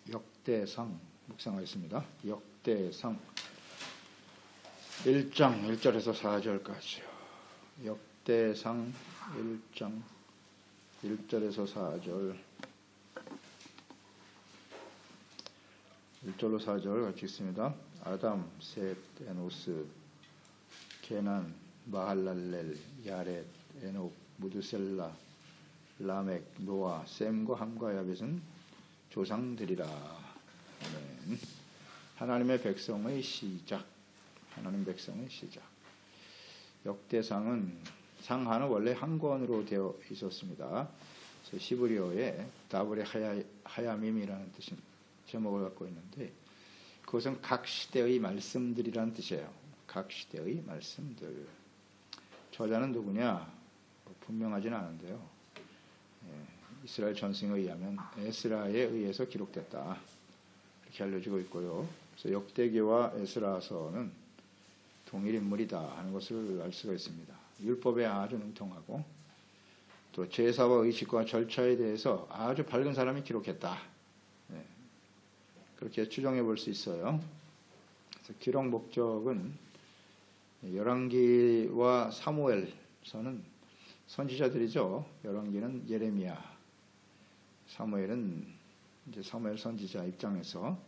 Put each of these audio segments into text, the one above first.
역대상 묵상하겠습니다. 역대상 1장 1절에서 4절까지요. 역대상 1장 1절에서 4절 1절로 4절 같이 읽습니다. 아담, 셋, 에노스, 케난, 마할랄렐, 야렛, 에녹, 무드셀라, 라멕, 노아, 셈과 함과 야벳은 조상들이라. 아멘. 하나님의 백성의 시작. 하나님 백성의 시작. 역대상은 상하는 원래 한 권으로 되어 있었습니다. 히브리어에 다브레 하야밈이라는 뜻인 제목을 갖고 있는데 그것은 각 시대의 말씀들이라는 뜻이에요. 각 시대의 말씀들. 저자는 누구냐? 분명하지는 않은데요. 이스라엘 전승에 의하면 에스라에 의해서 기록됐다. 이렇게 알려지고 있고요. 그래서 역대기와 에스라서는 동일 인물이다 하는 것을 알 수가 있습니다. 율법에 아주 능통하고 또 제사와 의식과 절차에 대해서 아주 밝은 사람이 기록했다. 그렇게 추정해 볼 수 있어요. 그래서 기록 목적은 열왕기와 사무엘서는 선지자들이죠. 열왕기는 예레미야, 사무엘은 이제 사무엘 선지자 입장에서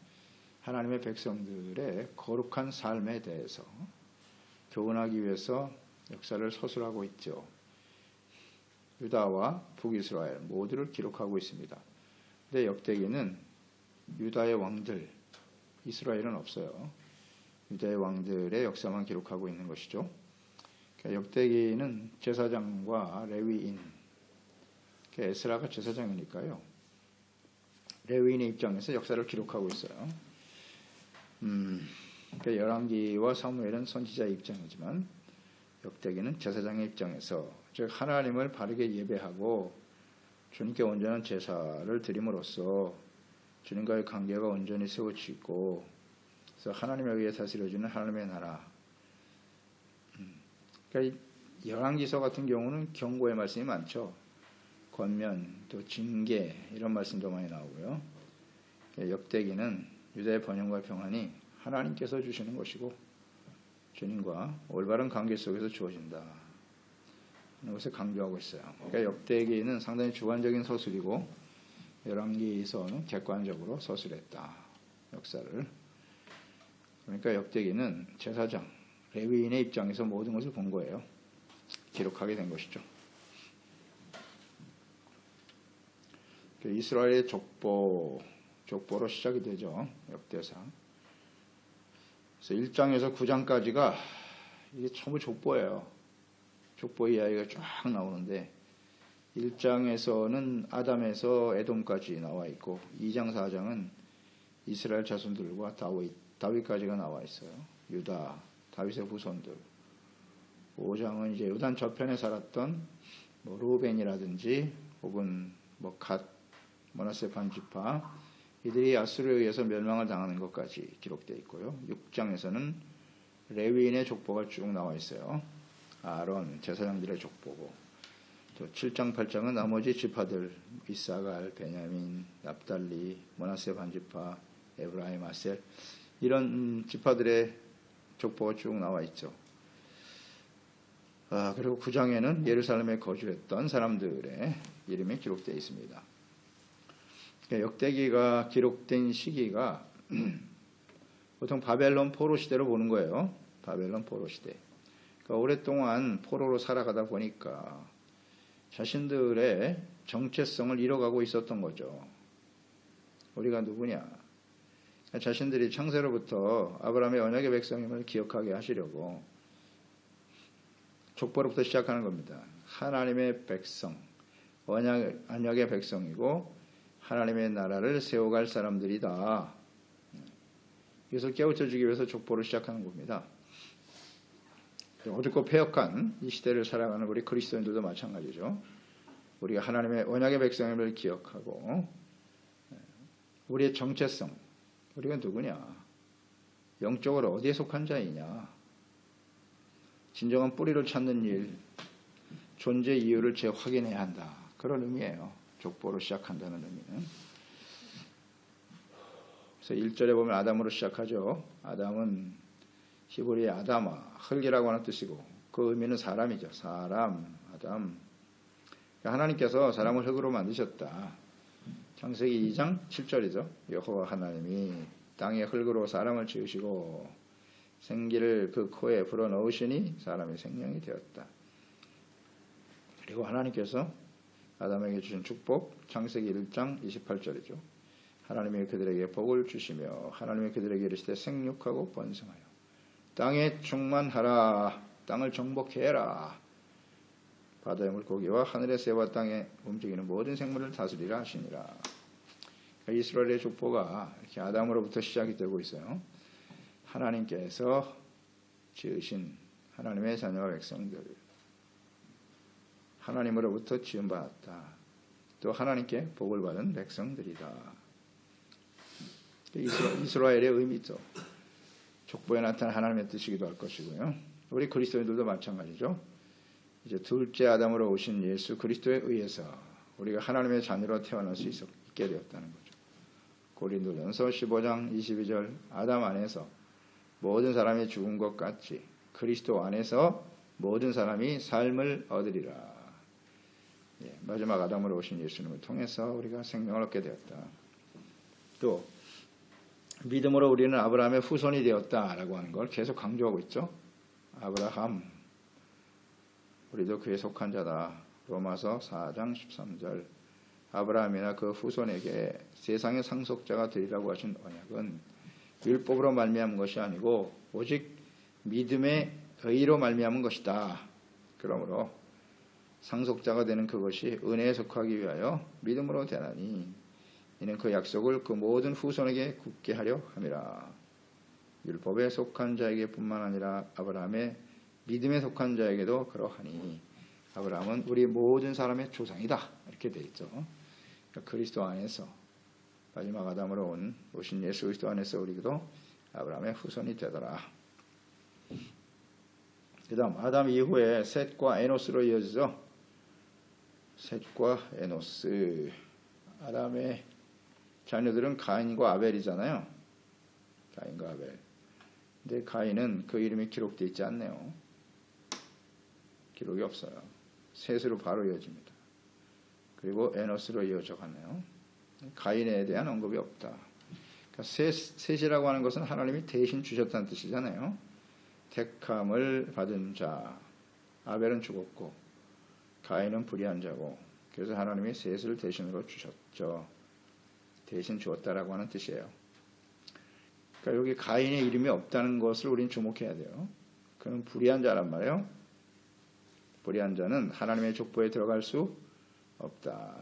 하나님의 백성들의 거룩한 삶에 대해서 교훈하기 위해서 역사를 서술하고 있죠. 유다와 북이스라엘 모두를 기록하고 있습니다. 근데 역대기는 유다의 왕들, 이스라엘은 없어요. 유다의 왕들의 역사만 기록하고 있는 것이죠. 그러니까 역대기는 제사장과 레위인, 그러니까 에스라가 제사장이니까요. 레위인의 입장에서 역사를 기록하고 있어요. 그러니까 열왕기와 사무엘은 선지자의 입장이지만 역대기는 제사장의 입장에서 즉 하나님을 바르게 예배하고 주님께 온전한 제사를 드림으로써 주님과의 관계가 온전히 세워지고 그래서 하나님에 의해 다스려지는 하나님의 나라. 그러니까 열왕기서 같은 경우는 경고의 말씀이 많죠. 권면, 또 징계 이런 말씀도 많이 나오고요. 역대기는 유다의 번영과 평안이 하나님께서 주시는 것이고 주님과 올바른 관계 속에서 주어진다. 이것을 강조하고 있어요. 그러니까 역대기는 상당히 주관적인 서술이고 열왕기서는 객관적으로 서술했다. 역사를. 그러니까 역대기는 제사장, 레위인의 입장에서 모든 것을 본 거예요. 기록하게 된 것이죠. 이스라엘의 족보로 시작이 되죠. 역대상. 그래서 1장에서 9장까지가 이게 전부 족보예요. 족보 이야기가 쫙 나오는데 1장에서는 아담에서 에돔까지 나와 있고 2장, 4장은 이스라엘 자손들과 다윗까지가 나와 있어요. 유다, 다윗의 후손들. 5장은 이제 요단 저편에 살았던 루벤이라든지 혹은 갓, 므낫세 반지파 이들이 아수르에 의해서 멸망을 당하는 것까지 기록되어 있고요. 6장에서는 레위인의 족보가 쭉 나와 있어요. 아론, 제사장들의 족보고 또 7장, 8장은 나머지 지파들 이사갈, 베냐민, 납달리, 므낫세 반지파, 에브라임, 아셀 이런 지파들의 족보가 쭉 나와 있죠. 그리고 9장에는 예루살렘에 거주했던 사람들의 이름이 기록되어 있습니다. 역대기가 기록된 시기가 보통 바벨론 포로 시대로 보는 거예요. 바벨론 포로 시대. 그러니까 오랫동안 포로로 살아가다 보니까 자신들의 정체성을 잃어가고 있었던 거죠. 우리가 누구냐? 자신들이 창세로부터 아브라함의 언약의 백성임을 기억하게 하시려고 족보로부터 시작하는 겁니다. 하나님의 백성, 언약의 백성이고 하나님의 나라를 세워갈 사람들이다. 이것을 깨우쳐주기 위해서 족보를 시작하는 겁니다. 어둡고 폐역한 이 시대를 살아가는 우리 그리스도인들도 마찬가지죠. 우리가 하나님의 언약의 백성임을 기억하고 우리의 정체성, 우리가 누구냐? 영적으로 어디에 속한 자이냐? 진정한 뿌리를 찾는 일, 존재 이유를 재확인해야 한다. 그런 의미예요. 족보로 시작한다는 의미는. 그래서 1절에 보면 아담으로 시작하죠. 아담은 히브리의 아다마, 흙이라고 하는 뜻이고 그 의미는 사람이죠. 사람, 아담. 하나님께서 사람을 흙으로 만드셨다. 창세기 2장 7절이죠. 여호와 하나님이 땅의 흙으로 사람을 지으시고 생기를 그 코에 불어넣으시니 사람이 생명이 되었다. 그리고 하나님께서 아담에게 주신 축복 창세기 1장 28절이죠. 하나님이 그들에게 복을 주시며 하나님이 그들에게 이르시되 생육하고 번성하여 땅에 충만하라. 땅을 정복해라. 바다의 물고기와 하늘의 새와 땅에 움직이는 모든 생물을 다스리라 하시니라. 이스라엘의 족보가 이렇게 아담으로부터 시작이 되고 있어요. 하나님께서 지으신 하나님의 자녀와 백성들, 하나님으로부터 지음받았다. 또 하나님께 복을 받은 백성들이다. 이스라엘의 의미죠. 족보에 나타난 하나님의 뜻이기도 할 것이고요. 우리 그리스도인들도 마찬가지죠. 이제 둘째 아담으로 오신 예수 그리스도에 의해서 우리가 하나님의 자녀로 태어날 수 있게 되었다는 거죠. 고린도전서 15장 22절 아담 안에서 모든 사람이 죽은 것 같이 그리스도 안에서 모든 사람이 삶을 얻으리라. 마지막 아담으로 오신 예수님을 통해서 우리가 생명을 얻게 되었다. 또 믿음으로 우리는 아브라함의 후손이 되었다라고 하는 걸 계속 강조하고 있죠. 아브라함, 우리도 그에 속한 자다. 로마서 4장 13절 아브라함이나 그 후손에게 세상의 상속자가 되리라고 하신 언약은 율법으로 말미암은 것이 아니고 오직 믿음의 의로 말미암은 것이다. 그러므로 상속자가 되는 그것이 은혜에 속하기 위하여 믿음으로 되나니 이는 그 약속을 그 모든 후손에게 굳게 하려 함이라. 율법에 속한 자에게 뿐만 아니라 아브라함의 믿음에 속한 자에게도 그러하니 아브라함은 우리 모든 사람의 조상이다. 이렇게 되어 있죠. 그러니까 그리스도 안에서 마지막 아담으로 오신 예수 그리스도 안에서 우리도 아브라함의 후손이 되더라. 그 다음 아담 이후에 셋과 에노스로 이어지죠. 셋과 에노스. 아담의 자녀들은 가인과 아벨이잖아요. 가인과 아벨. 근데 가인은 그 이름이 기록되어 있지 않네요. 기록이 없어요. 셋으로 바로 이어집니다. 그리고 에노스로 이어져 가네요. 가인에 대한 언급이 없다. 그러니까 셋이라고 하는 것은 하나님이 대신 주셨다는 뜻이잖아요. 택함을 받은 자. 아벨은 죽었고 가인은 불의한 자고 그래서 하나님이 셋을 대신으로 주셨죠. 대신 주었다라고 하는 뜻이에요. 그러니까 여기 가인의 이름이 없다는 것을 우리는 주목해야 돼요. 그는 불의한 자란 말이에요. 불의한 자는 하나님의 족보에 들어갈 수 없다.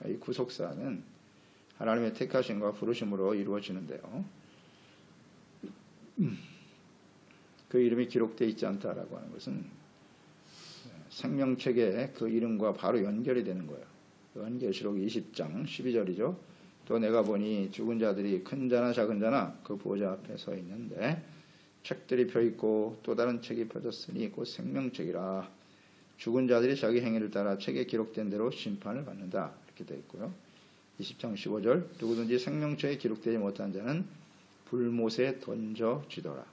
이 구속사는 하나님의 택하심과 부르심으로 이루어지는데요. 그 이름이 기록되어 있지 않다라고 하는 것은 생명책에 그 이름과 바로 연결이 되는 거예요. 요한계시록 20장 12절이죠. 또 내가 보니 죽은 자들이 큰 자나 작은 자나 그 보좌 앞에 서 있는데 책들이 펴있고 또 다른 책이 펴졌으니 곧 생명책이라. 죽은 자들이 자기 행위를 따라 책에 기록된 대로 심판을 받는다. 이렇게 되어 있고요. 20장 15절 누구든지 생명책에 기록되지 못한 자는 불못에 던져지더라.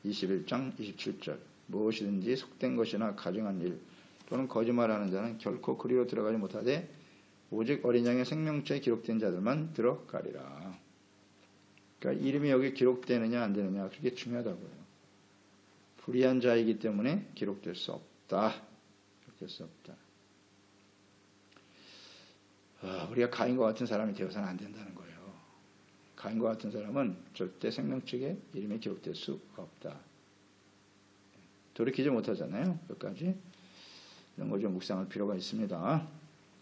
21장 27절 무엇이든지 속된 것이나 가증한 일 또는 거짓말하는 자는 결코 그리로 들어가지 못하되 오직 어린 양의 생명책에 기록된 자들만 들어가리라. 그러니까 이름이 여기 기록되느냐 안 되느냐 그게 중요하다고요. 불의한 자이기 때문에 기록될 수 없다. 기록될 수 없다. 우리가 가인과 같은 사람이 되어서는 안 된다는 거예요. 가인과 같은 사람은 절대 생명책에 이름이 기록될 수 없다. 돌이키지 못하잖아요. 끝까지. 이런 거 좀 묵상할 필요가 있습니다.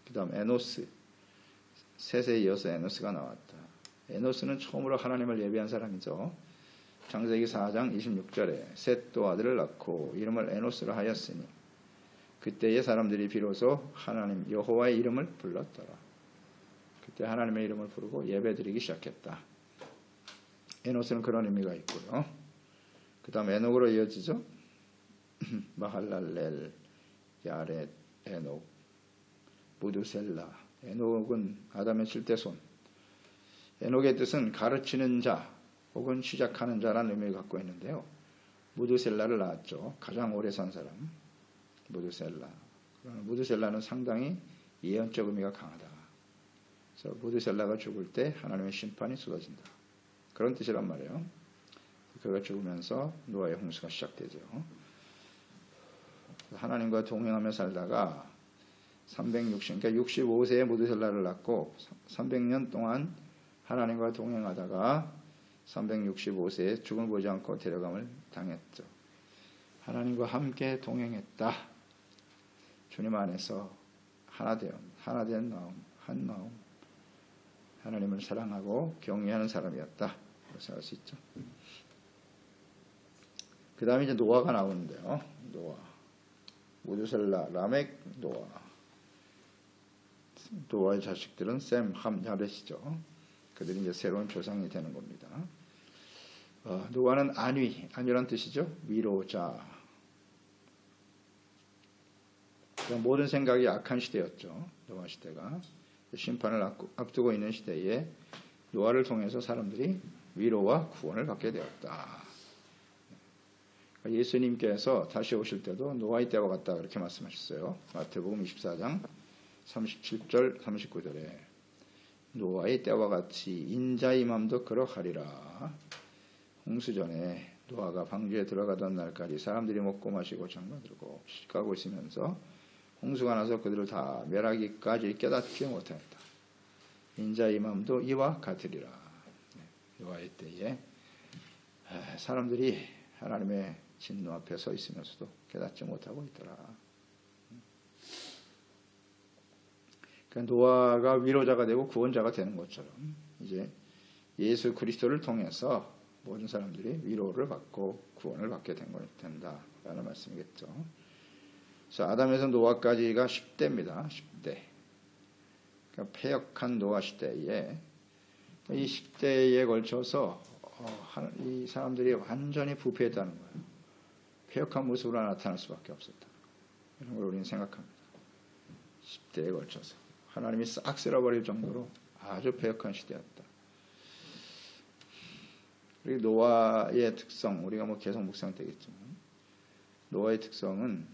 그 다음 에노스. 셋에 이어서 에노스가 나왔다. 에노스는 처음으로 하나님을 예비한 사람이죠. 창세기 4장 26절에 셋도 아들을 낳고 이름을 에노스로 하였으니 그때의 사람들이 비로소 하나님 여호와의 이름을 불렀더라. 그때 하나님의 이름을 부르고 예배드리기 시작했다. 에노스는 그런 의미가 있고요. 그 다음 에녹으로 이어지죠. 마할랄렐, 야렛, 에녹, 무두셀라. 에녹은 아담의 7대 손. 에녹의 뜻은 가르치는 자 혹은 시작하는 자라는 의미를 갖고 있는데요. 무드셀라를 낳았죠. 가장 오래 산 사람 무드셀라. 무드셀라는 상당히 예언적 의미가 강하다. 그래서 무드셀라가 죽을 때 하나님의 심판이 쏟아진다. 그런 뜻이란 말이에요. 그가 죽으면서 노아의 홍수가 시작되죠. 하나님과 동행하며 살다가 그러니까 65세에 무드셀라를 낳고 300년 동안 하나님과 동행하다가 365세에 죽음을 보지 않고 데려감을 당했죠. 하나님과 함께 동행했다. 주님 안에서 하나된 마음, 한 마음, 하나님을 사랑하고 경외하는 사람이었다. 그렇게 할 수 있죠. 그 다음에 이제 노아가 나오는데요. 노아, 무드셀라, 라멕, 노아의 자식들은 셈, 함, 야벳이죠. 그들이 이제 새로운 조상이 되는 겁니다. 노아는 안위란 뜻이죠. 위로자. 모든 생각이 악한 시대였죠. 노아 시대가. 심판을 앞두고 있는 시대에 노아를 통해서 사람들이 위로와 구원을 받게 되었다. 예수님께서 다시 오실 때도 노아의 때와 같다 그렇게 말씀하셨어요. 마태복음 24장 37절 39절에 노아의 때와 같이 인자의 맘도 그러하리라. 홍수전에 노아가 방주에 들어가던 날까지 사람들이 먹고 마시고 장가들고 시집가고 있으면서 홍수가 나서 그들을 다 멸하기까지 깨닫지 못하였다. 인자의 맘도 이와 같으리라. 노아의 때에 사람들이 하나님의 진노 앞에 서 있으면서도 깨닫지 못하고 있더라. 그러니까 노아가 위로자가 되고 구원자가 되는 것처럼 이제 예수 그리스도를 통해서 모든 사람들이 위로를 받고 구원을 받게 된다라는 말씀이겠죠. 그래서 아담에서 노아까지가 10대입니다. 10대. 그러니까 패역한 노아 시대에 이 10대에 걸쳐서 이 사람들이 완전히 부패했다는 거예요. 패역한 모습으로 나타날 수밖에 없었다. 이런 걸 우리는 생각합니다. 10대에 걸쳐서 하나님이 싹 쓸어버릴 정도로 아주 패역한 시대였다. 그리고 노아의 특성, 우리가 계속 묵상되겠지만 노아의 특성은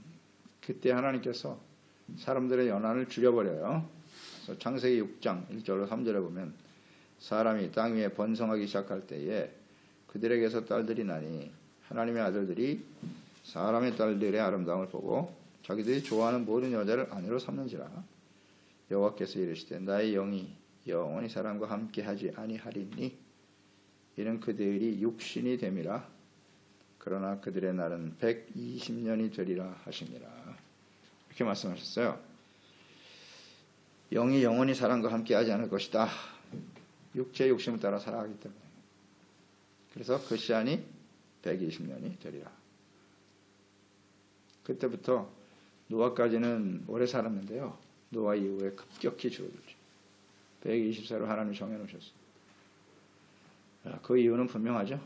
그때 하나님께서 사람들의 연한을 줄여버려요. 그래서 창세기 6장 1절로 3절에 보면 사람이 땅 위에 번성하기 시작할 때에 그들에게서 딸들이 나니 하나님의 아들들이 사람의 딸들의 아름다움을 보고 자기들이 좋아하는 모든 여자를 아내로 삼는지라. 여호와께서 이르시되 나의 영이 영원히 사람과 함께하지 아니하리니 이는 그들이 육신이 됨이라. 그러나 그들의 날은 120년이 되리라 하시니라. 이렇게 말씀하셨어요. 영이 영원히 사람과 함께하지 않을 것이다. 육체의 욕심을 따라 살아가기 때문에. 그래서 그 시한이 120년이 되리라. 그때부터 노아까지는 오래 살았는데요. 노아 이후에 급격히 줄어들죠. 120세로 하나님이 정해놓으셨어요. 그 이유는 분명하죠.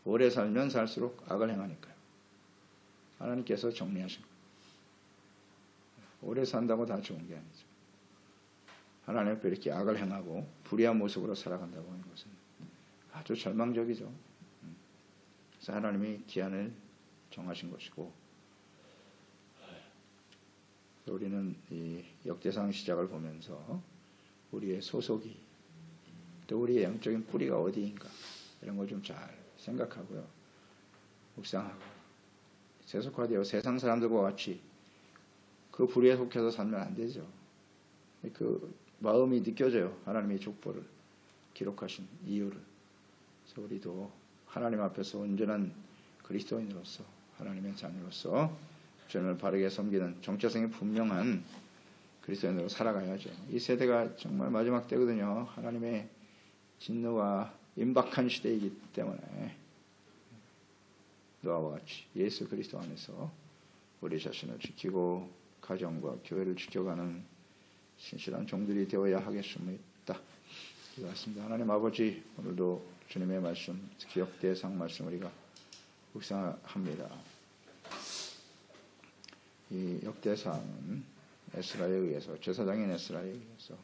오래 살면 살수록 악을 행하니까요. 하나님께서 정리하신 거예요. 오래 산다고 다 좋은 게 아니죠. 하나님 앞에 이렇게 악을 행하고 불의한 모습으로 살아간다고 하는 것은 아주 절망적이죠. 그래서 하나님이 기한을 정하신 것이고, 우리는 이 역대상 시작을 보면서 우리의 소속이 또 우리의 영적인 뿌리가 어디인가 이런 걸 좀 잘 생각하고요. 묵상하고 세속화되어 세상 사람들과 같이 그 불의에 속해서 살면 안 되죠. 그 마음이 느껴져요. 하나님의 족보를 기록하신 이유를. 그래서 우리도 하나님 앞에서 온전한 그리스도인으로서 하나님의 자녀로서 주님을 바르게 섬기는 정체성이 분명한 그리스도인으로 살아가야죠. 이 세대가 정말 마지막 때거든요. 하나님의 진노가 임박한 시대이기 때문에 노아와 같이 예수 그리스도 안에서 우리 자신을 지키고 가정과 교회를 지켜가는 신실한 종들이 되어야 하겠습니다. 기도하겠습니다. 하나님 아버지, 오늘도 주님의 말씀, 특히 역대상 말씀 우리가 묵상합니다. 이 역대상은 에스라에 의해서, 제사장인 에스라에 의해서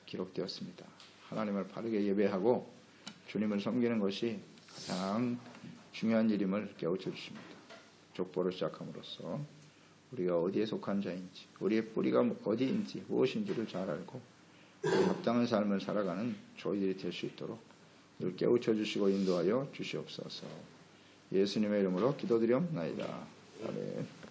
기록되었습니다. 하나님을 바르게 예배하고 주님을 섬기는 것이 가장 중요한 일임을 깨우쳐 주십니다. 족보를 시작함으로써 우리가 어디에 속한 자인지, 우리의 뿌리가 어디인지, 무엇인지를 잘 알고 합당한 삶을 살아가는 저희들이 될 수 있도록 늘 깨우쳐 주시고 인도하여 주시옵소서. 예수님의 이름으로 기도드리옵나이다. 아멘.